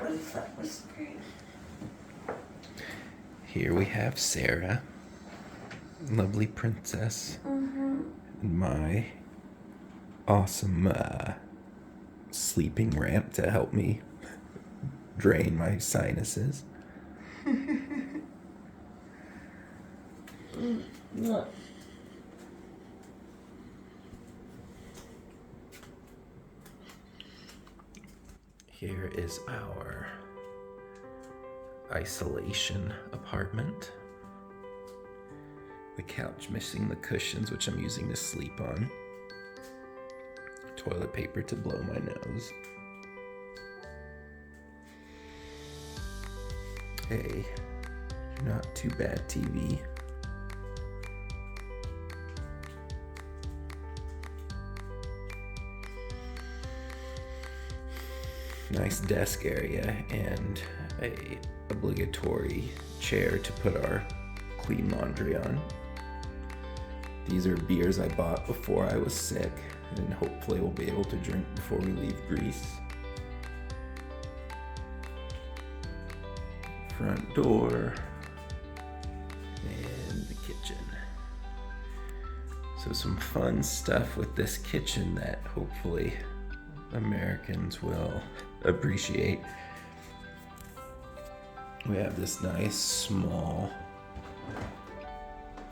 That was great. Here we have Sarah, lovely princess, and my awesome sleeping ramp to help me drain my sinuses. Look. Here is our isolation apartment. The couch missing the cushions, which I'm using to sleep on. Toilet paper to blow my nose. Hey, not too bad TV. Nice desk area and a obligatory chair to put our clean laundry on. These are beers I bought before I was sick and hopefully we'll be able to drink before we leave Greece. Front door and the kitchen. So some fun stuff with this kitchen that hopefully Americans will appreciate. We have this nice small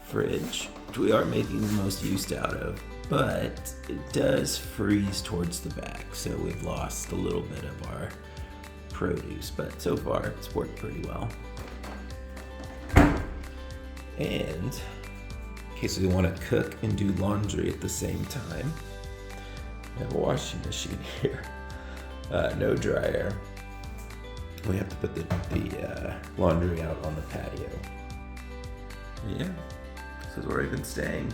fridge, which we are making the most use out of, but it does freeze towards the back, so we've lost a little bit of our produce, but so far it's worked pretty well. And in case we want to cook and do laundry at the same time, we have a washing machine here. No dryer. We have to put the laundry out on the patio. Yeah, this is where I've been staying.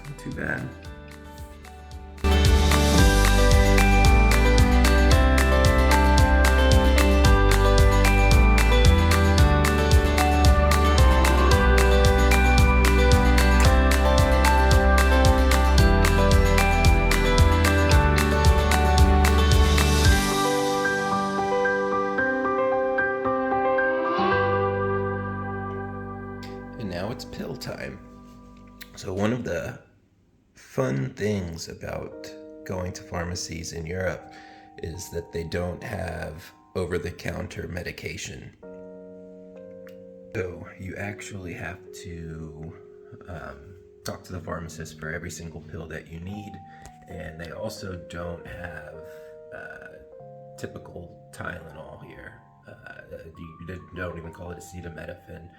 Not too bad. Now it's pill time. So one of the fun things about going to pharmacies in Europe is that they don't have over-the-counter medication. So you actually have to talk to the pharmacist for every single pill that you need, and they also don't have typical Tylenol here. You don't even call it acetaminophen.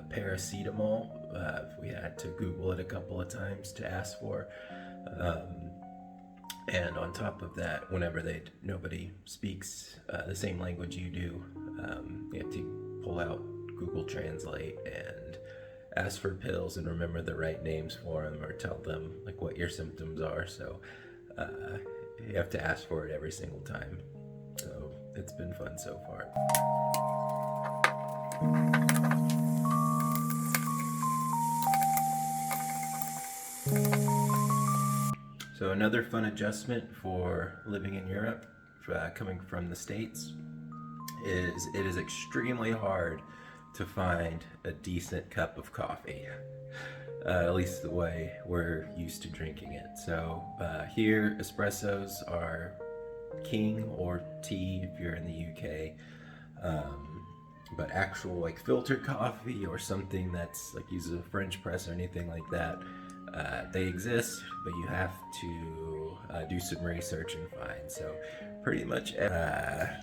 Paracetamol, we had to Google it a couple of times to ask for. And on top of that, whenever nobody speaks the same language you do, you have to pull out Google Translate and ask for pills and remember the right names for them or tell them like what your symptoms are. So you have to ask for it every single time. So it's been fun so far. So another fun adjustment for living in Europe, coming from the States, is it is extremely hard to find a decent cup of coffee, at least the way we're used to drinking it. So here, espressos are king, or tea if you're in the UK. But actual like filter coffee or something that's like uses a French press or anything like that, they exist, but you have to do some research and find. So pretty much that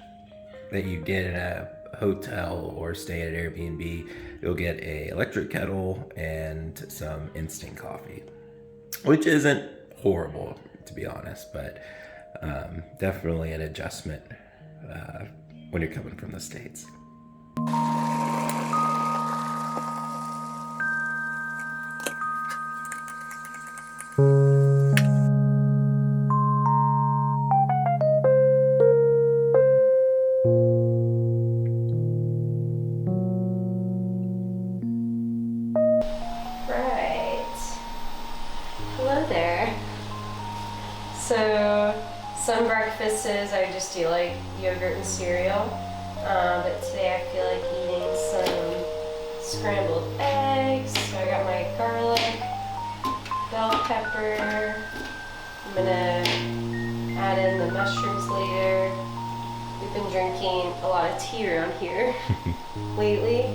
you get in a hotel or stay at Airbnb, you'll get a electric kettle and some instant coffee, which isn't horrible to be honest, but definitely an adjustment when you're coming from the States. Some breakfasts I just do like yogurt and cereal, but today I feel like eating some scrambled eggs. So I got my garlic, bell pepper. I'm gonna add in the mushrooms later. We've been drinking a lot of tea around here lately.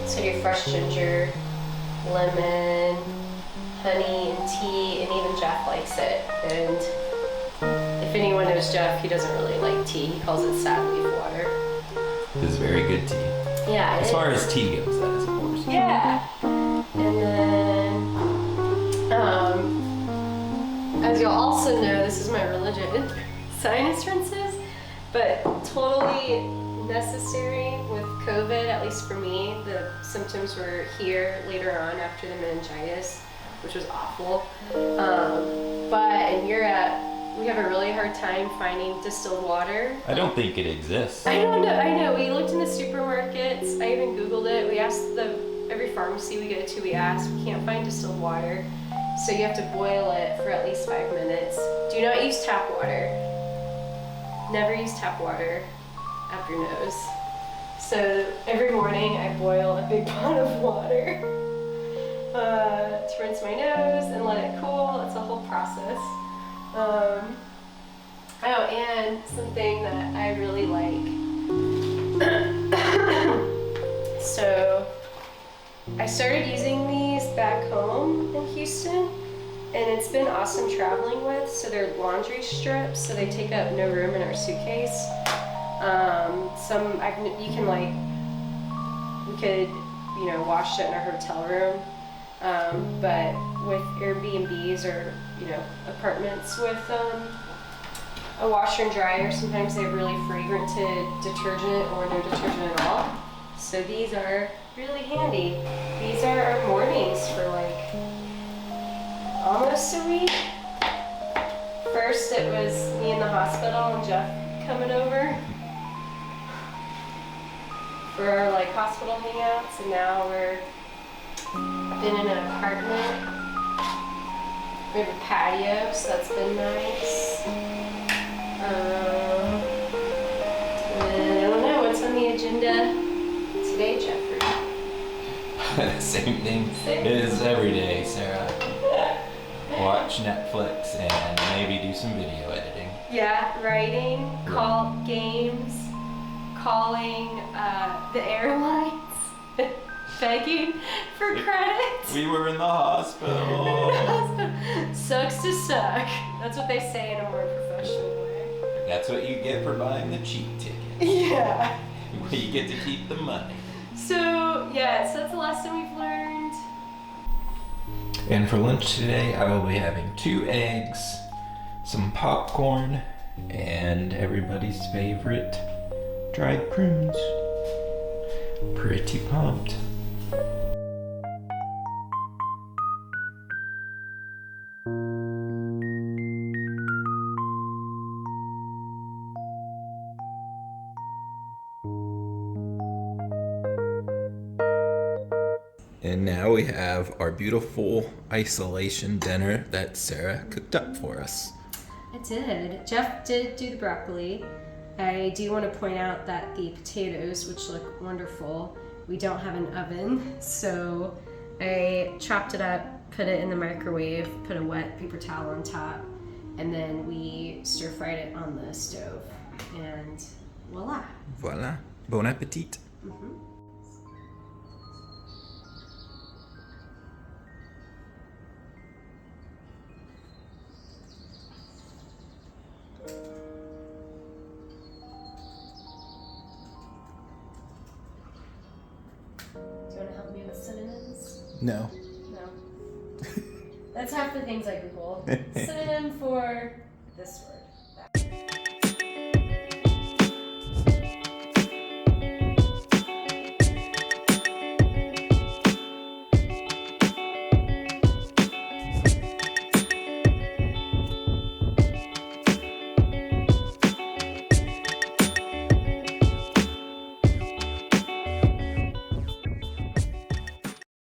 So do fresh ginger, lemon, honey, and tea, and even Jeff likes it. And if anyone knows Jeff, he doesn't really like tea. He calls it sad leaf water. This is very good tea. Yeah. As far as tea goes, that is, of course. Yeah. And then, as you'll also know, this is my religion, sinus rinses, but totally necessary with COVID, at least for me. The symptoms were here later on after the meningitis, which was awful. But in Europe, we have a really hard time finding distilled water. I don't think it exists. I don't know. I know. We looked in the supermarkets. I even Googled it. We asked every pharmacy we go to. We asked. We can't find distilled water, so you have to boil it for at least 5 minutes. Do not use tap water. Never use tap water up your nose. So every morning I boil a big pot of water to rinse my nose and let it cool. It's a whole process. Oh, and something that I really like. So I started using these back home in Houston, and it's been awesome traveling with. So they're laundry strips, so they take up no room in our suitcase. We could, wash it in our hotel room. But with Airbnbs or, apartments with a washer and dryer, sometimes they have really fragrant detergent or no detergent at all. So these are really handy. These are our mornings for like almost a week. First it was me in the hospital and Jeff coming over for our like hospital hangouts, and now we're been in an apartment. We have a patio, so that's been nice. And I don't know what's on the agenda today, Jeffrey. Same thing as every day, Sarah. Watch Netflix and maybe do some video editing. Yeah, writing, games, calling the airlines, begging for credits. We were in the hospital. Sucks to suck. That's what they say in a more professional way. That's what you get for buying the cheap ticket. Yeah. You get to keep the money. So that's the lesson we've learned. And for lunch today, I will be having 2 eggs, some popcorn, and everybody's favorite dried prunes. Pretty pumped. And now we have our beautiful isolation dinner that Sarah cooked up for us. I did. Jeff did do the broccoli. I do want to point out that the potatoes, which look wonderful, we don't have an oven, so I chopped it up, put it in the microwave, put a wet paper towel on top, and then we stir-fried it on the stove, and voila. Voila. Bon appetit. Mm-hmm. Do you want to help me with synonyms? No. No. That's half the things I Google. Synonym for this word.